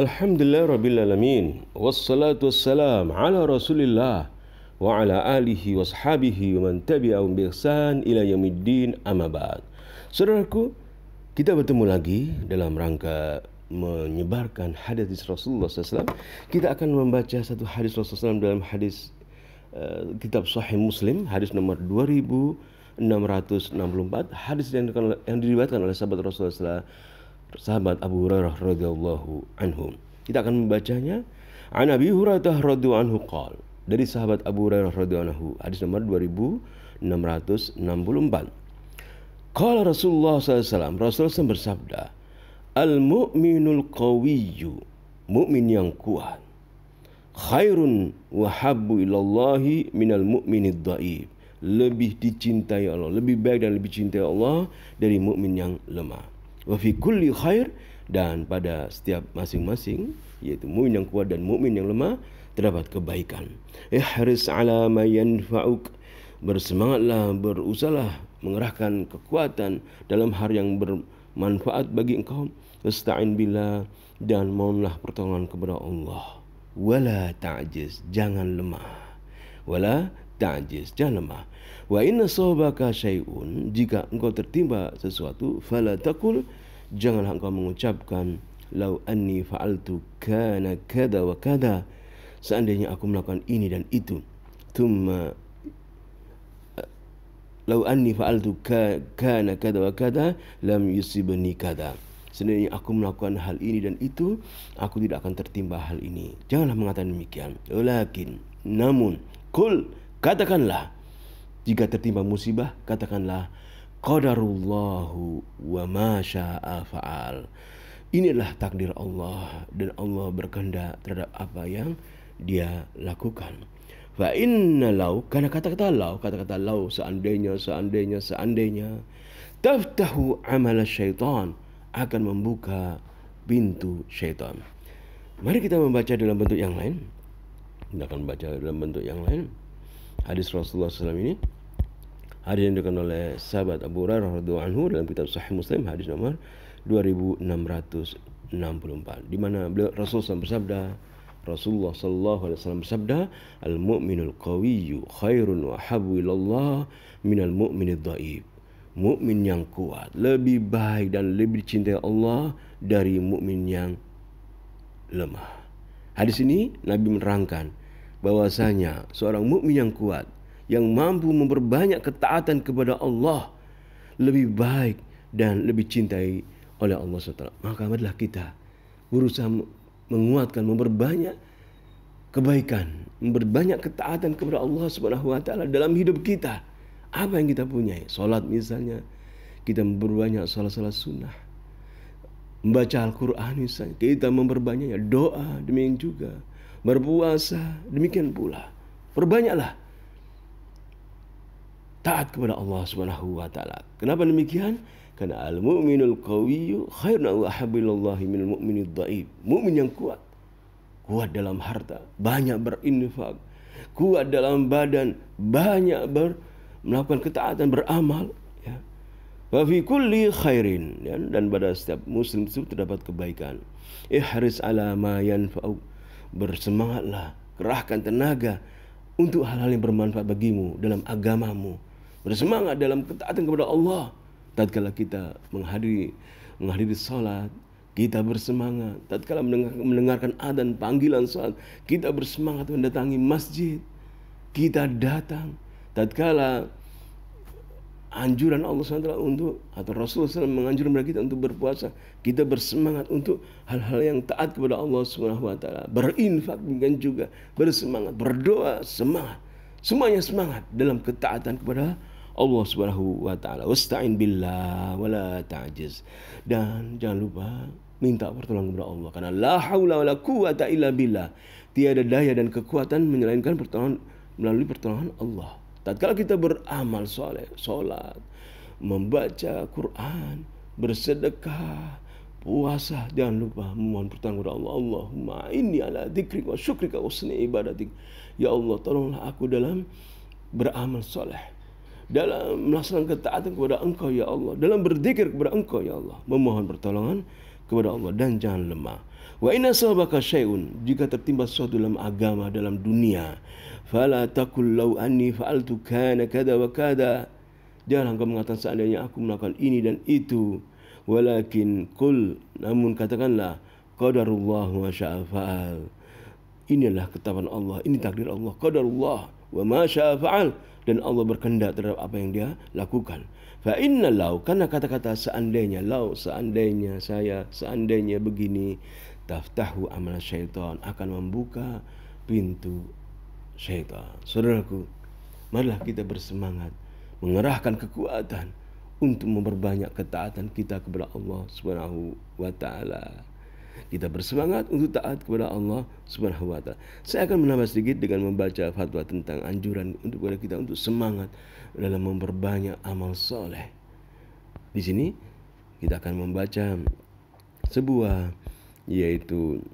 Alhamdulillah Rabbil Alamin. Wassalatu wassalam ala Rasulillah wa ala alihi wa sahabihi wa man tabi'ahum bi ihsan ila yaumiddin, amma ba'd. Saudaraku, kita bertemu lagi dalam rangka menyebarkan hadis Rasulullah SAW. Kita akan membaca satu hadis Rasulullah SAW dalam hadis kitab Sahih Muslim, hadis nomor 2664, hadis yang diriwayatkan oleh sahabat Rasulullah SAW, sahabat Abu Hurairah radhiyallahu anhu. Kita akan membacanya. An Abi Hurairah radhiyallahu anhu qala, dari sahabat Abu Hurairah radhiyallahu anhu, hadis nomor 2664. Qala Rasulullah SAW, Rasulullah SAW bersabda, al-mu'minul qawiyyu, mukmin yang kuat, khairun wa habbu ilallahi minal mu'minid dhaif, lebih dicintai Allah, lebih baik dan lebih cintai Allah dari mukmin yang lemah. Wa fi kulli khair, dan pada setiap masing-masing, yaitu mukmin yang kuat dan mukmin yang lemah, terdapat kebaikan. Ihris ala ma yanfa'uk, bersemangatlah, berusahalah mengerahkan kekuatan dalam hal yang bermanfaat bagi engkau. Wasta'in billah, dan mohonlah pertolongan kepada Allah. Wala ta'jiz, jangan lemah. Wala ta'jiz, jangan lemah. Wa inna sawbaka syai'un, jika engkau tertimpa sesuatu, fala taqul, janganlah engkau mengucapkan lau anni fa'altu kana kada wa kada, seandainya aku melakukan ini dan itu. Thumma lau anni fa'altu kana kada wa kada lam yusibni kada, seandainya aku melakukan hal ini dan itu, aku tidak akan tertimpa hal ini. Janganlah mengatakan demikian. Walakin, namun, kul, katakanlah, jika tertimpa musibah, katakanlah qadarullahu wa ma syaa fa'al. Inilah takdir Allah, dan Allah berkehendak terhadap apa yang Dia lakukan. Fa inna lau, karena kata-kata lau, seandainya, taftahu amal syaitan, akan membuka pintu syaitan. Mari kita membaca dalam bentuk yang lain. Kita akan membaca dalam bentuk yang lain hadis Rasulullah SAW ini. Hadis yang dikatakan oleh sahabat Abu Hurairah radhiyallahu anhu dalam kitab Sahih Muslim, hadis nomor 2664, di mana Rasulullah SAW bersabda, al-mu'minul qawiyyu khairun wa habbu ilallah minal mu'minid dhaif. Mukmin yang kuat lebih baik dan lebih dicintai Allah dari mukmin yang lemah. Hadis ini Nabi menerangkan bahwasanya seorang mukmin yang kuat, yang mampu memperbanyak ketaatan kepada Allah, lebih baik dan lebih cintai oleh Allah SWT. Maka marilah kita berusaha menguatkan, memperbanyak kebaikan, memperbanyak ketaatan kepada Allah SWT dalam hidup kita. Apa yang kita punya? Salat misalnya, kita memperbanyak salat-salat sunnah. Membaca Al-Quran misalnya, kita memperbanyaknya. Doa demikian juga. Berpuasa demikian pula. Perbanyaklah taat kepada Allah SWT. Kenapa demikian? Karena al-mu'minul qawiyyu khairun wa habbu ilallahi minal mu'minid dhaif. Mukmin yang kuat, kuat dalam harta, banyak berinfak, kuat dalam badan, banyak melakukan ketaatan, beramal, ya. Wa fi kulli khairin, ya, dan pada setiap muslim itu terdapat kebaikan. Ihris ala ma yanfa'uk, bersemangatlah, kerahkan tenaga untuk hal-hal yang bermanfaat bagimu dalam agamamu. Bersemangat dalam ketaatan kepada Allah. Tatkala kita menghadiri salat, kita bersemangat. Tatkala mendengarkan adzan panggilan salat, kita bersemangat mendatangi masjid. Kita datang. Tatkala anjuran Allah SWT atau Rasulullah SAW menganjurkan kepada kita untuk berpuasa, kita bersemangat untuk hal-hal yang taat kepada Allah SWT. Berinfak dengan juga, bersemangat, berdoa, semangat. Semuanya semangat dalam ketaatan kepada Allah SWT. Wasta'in billah wala ta'jiz, dan jangan lupa minta pertolongan kepada Allah, karena la haula wala quwata illa billah, tiada daya dan kekuatan melainkan pertolongan melalui pertolongan Allah. Tatkala kita beramal soleh, solat, membaca Quran, bersedekah, puasa, jangan lupa memohon pertolongan kepada Allah. Allahumma inni ala dzikrika wa syukrika wa husni ibadatik. Ya Allah, tolonglah aku dalam beramal soleh, dalam melaksanakan ketaatan kepada Engkau ya Allah, dalam berzikir kepada Engkau ya Allah, memohon pertolongan kepada Allah dan jangan lemah. Wa inna sabaka syai'un, jika tertimpa sesuatu dalam agama, dalam dunia, fala taqul law anni fa'altu kana kada wa kada. Jangan engkau mengatakan seandainya aku melakukan ini dan itu. Walakin qul, namun katakanlah qadarullah wa syaa fa'al. Inilah ketetapan Allah, ini takdir Allah. Qadarullah wa ma syaa fa'al, dan Allah berkehendak terhadap apa yang dia lakukan. Fa inna law, karena kata-kata seandainya, law, seandainya saya, seandainya begini, taftahu amal syaitan, akan membuka pintu syaitan. Saudaraku, marilah kita bersemangat mengerahkan kekuatan untuk memperbanyak ketaatan kita kepada Allah Subhanahu wa taala. Kita bersemangat untuk taat kepada Allah Subhanahu wa taala. Saya akan menambah sedikit dengan membaca fatwa tentang anjuran untuk kepada kita untuk semangat dalam memperbanyak amal soleh. Di sini kita akan membaca sebuah, yaitu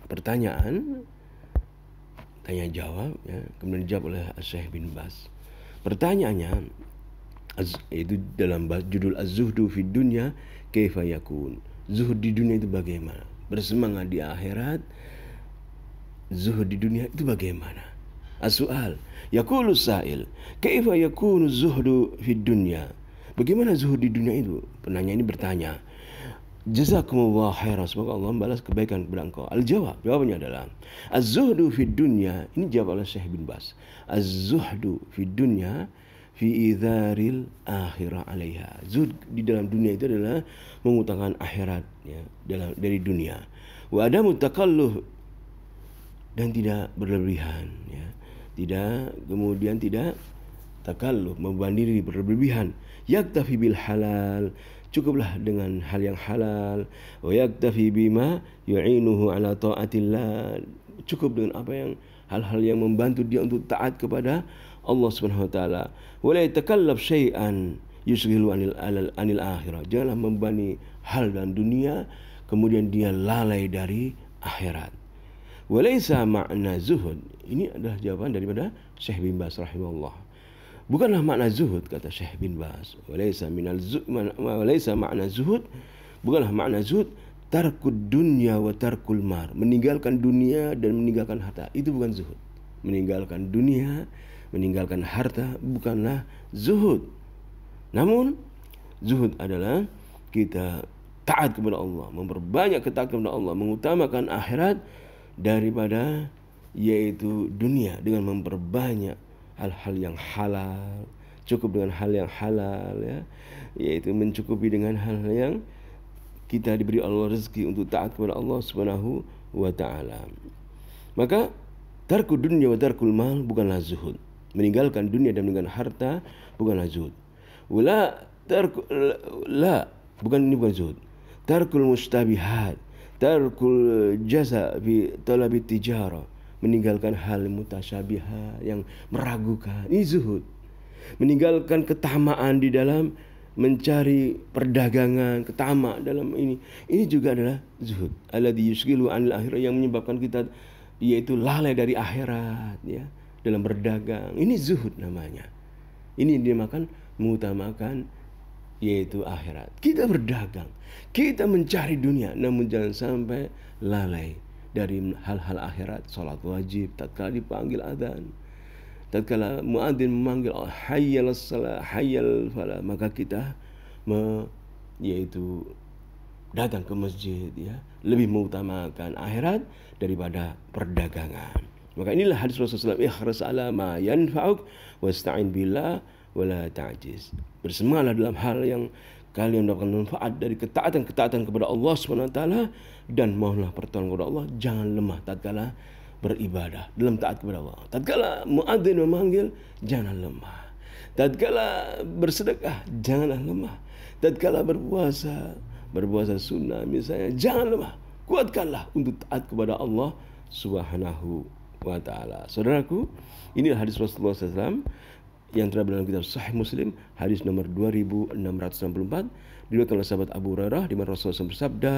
pertanyaan tanya jawab, ya, kemudian dijawab oleh Syekh bin Baz. Pertanyaannya itu dalam judul Az-Zuhdu fid Dunya kaifa yakun. Zuhud di dunia itu bagaimana? Bersemangat di akhirat, zuhud di dunia itu bagaimana? As-su'al, yaqulu sa'il, kaifa yakunu zuhdu fid dunya? Bagaimana zuhud di dunia itu? Penanya ini bertanya. Jazakumullah khairan, semoga Allah membalas kebaikan kepada engkau. Al-jawab, jawabannya adalah az-zuhdu fid dunya, ini jawab oleh Syekh bin Baz. Az-zuhdu fid dunya fi idharil akhirah 'alaiha. Zuhud di dalam dunia itu adalah mengutamakan akhirat, ya, dari dunia. Wa adamu takalluh, dan tidak berlebihan, ya. Kemudian tidak takalluh, membeban diri berlebihan. Yaktafi bil halal, cukuplah dengan hal yang halal. Wa yaktafi bima yu'inuhu ala ta'atillah, cukup dengan apa yang hal-hal yang membantu dia untuk taat kepada Allah Subhanahu wa taala. Wa la yatakallaf syai'an yusghilu anil akhirah, janganlah membebani hal dalam dunia kemudian dia lalai dari akhirat. Wa laisa ma'na zuhud, ini adalah jawaban daripada Syekh bin Baz rahimahullah. Bukanlah makna zuhud, kata Syekh bin Baz. Wa laisa ma'na zuhud, bukanlah makna zuhud tarkud dunya wa tarkul mar, meninggalkan dunia dan meninggalkan harta. Itu bukan zuhud. Meninggalkan dunia, meninggalkan harta bukanlah zuhud. Namun zuhud adalah kita taat kepada Allah, memperbanyak ketaatan kepada Allah, mengutamakan akhirat daripada yaitu dunia dengan memperbanyak hal-hal yang halal, cukup dengan hal yang halal, ya, yaitu mencukupi dengan hal-hal yang kita diberi Allah rezeki untuk taat kepada Allah Subhanahu wa taala. Maka tarku dunya wa tarkul mal bukanlah zuhud. Meninggalkan dunia dan meninggalkan harta bukanlah zuhud. Bukan zuhud. Tarkul mustabihat, tarkul jaza fi talabi tijara, meninggalkan hal mutasyabihat yang meragukan, ini zuhud. Meninggalkan ketamaan di dalam mencari perdagangan, ketamak dalam ini juga adalah zuhud. Alladzi yushghilu 'anil akhirah, yang menyebabkan kita yaitu lalai dari akhirat, ya, dalam berdagang. Ini zuhud namanya. Ini dinamakan mengutamakan yaitu akhirat. Kita berdagang, kita mencari dunia, namun jangan sampai lalai dari hal-hal akhirat. Salat wajib tatkala dipanggil adzan, tatkala muadzin memanggil hayyal salah hayyal falah, maka kita yaitu datang ke masjid, ya, lebih mengutamakan akhirat daripada perdagangan. Maka inilah hadis Rasulullah SAW, ikhras ala ma yanfa'uk wasta'in billah wala ta'jiz. Bersemangatlah dalam hal yang kalian mendapatkan manfaat dari ketaatan kepada Allah SWT, dan mohonlah pertolongan kepada Allah, jangan lemah tatkala beribadah dalam taat kepada Allah. Tatkala muadzin memanggil, jangan lemah. Tatkala bersedekah, janganlah lemah. Tatkala berpuasa sunnah misalnya, jangan lemah. Kuatkanlah untuk taat kepada Allah Subhanahu wa taala. Saudaraku, inilah hadis Rasulullah SAW yang terdapat dalam kitab Sahih Muslim, hadis nomor 2664, diriwayatkan oleh sahabat Abu Hurairah, di mana Rasulullah SAW bersabda,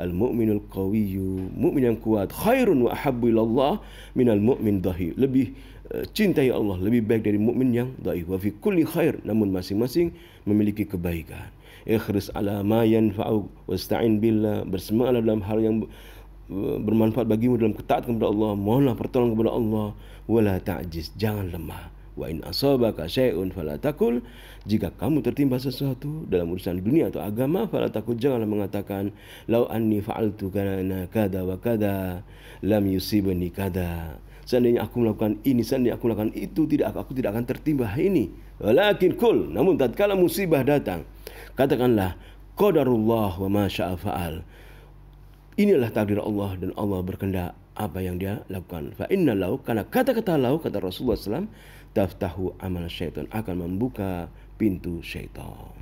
al-mu'minul qawiyyu, mukmin yang kuat, khairun wa ahabbu ilallah minal mu'min dhahir, lebih cintai Allah, lebih baik dari mukmin yang dhaif. Wa fi kulli khair, namun masing-masing memiliki kebaikan. Ikhris ala ma yanfa'u wasta'in billah. Bersemangatlah dalam hal yang bermanfaat bagimu dalam ketaatan kepada Allah. Mohonlah pertolongan kepada Allah. Wala ta'jiz, jangan lemah. Wa in asabaka syai'un fala taqul, jika kamu tertimpa sesuatu dalam urusan dunia atau agama, fala taqul, janganlah mengatakan lau anni fa'altu kana kada wa kada lam yusibani kada. Seandainya aku melakukan ini, seandainya aku melakukan itu, aku tidak akan tertimpa ini. Walakin kul, namun tatkala musibah datang, katakanlah qadarullah wa ma syaa fa'al. Inilah takdir Allah dan Allah berkehendak apa yang dia lakukan. Fa inna lau, karena kata-kata lau, kata Rasulullah SAW, taftahu amal syaitan, akan membuka pintu syaitan.